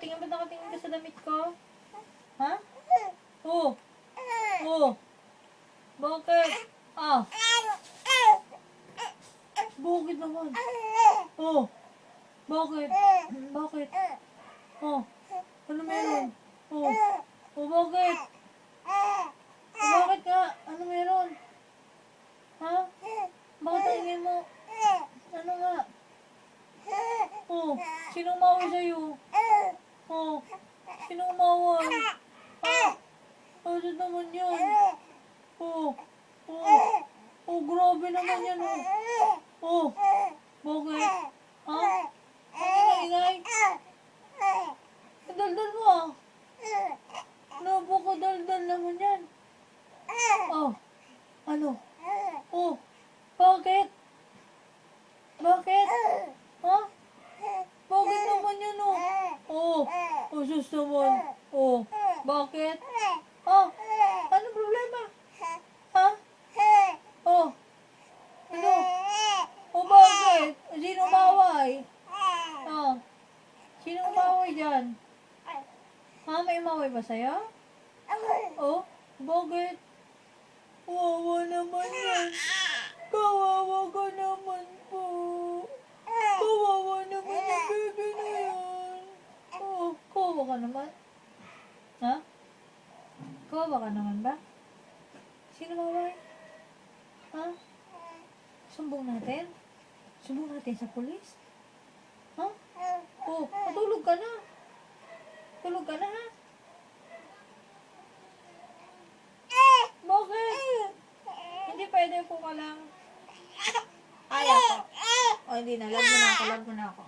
nakatingin? Ba't nakatingin ka sa damit ko? Ha? Oh. Oh. Bakit? Ah. Bakit naman? Oh. Bakit? Bakit? Oh. Ano meron? Oh. Oh, bakit? Oh, bakit nga? Ano meron? Ha? Bakit ang ingay mo? Ano nga? Oh. Sinong umaway sa'yo? Oh. Sinong umaway? Ha? Ano naman yan? Oh. Oh. Oh, grabe naman yan, oh. Oh. Bakit? Ha? Ang ingay-ingay? Daldal mo, ah. Napakadaldal naman yan. Oh. Ano? Oh. Bakit? Bakit? Ha? Bakit naman yan, oh? Oh. Oh, sus naman. Oh. Bakit? Oh. Ano problema? Ha? Oh. Ano? Oh, bakit? Sino umaway? Oh. Sino umaway dyan? Ha? May umaway ba sa'yo? Oh? Bakit? Kawawa naman yan. Kawawa ka naman po. Kawawa naman yung baby na yan. Oh, kawawa ka naman. Ha? Kawawa ka naman ba? Sino maway? Ha? Sumbong natin? Sumbong natin sa pulis? Ha? Oh, matulog ka na. Tulog ka na, ha? Bakit? Hindi pwede po ka lang. Ay, ako. O, hindi na. Love mo na ako.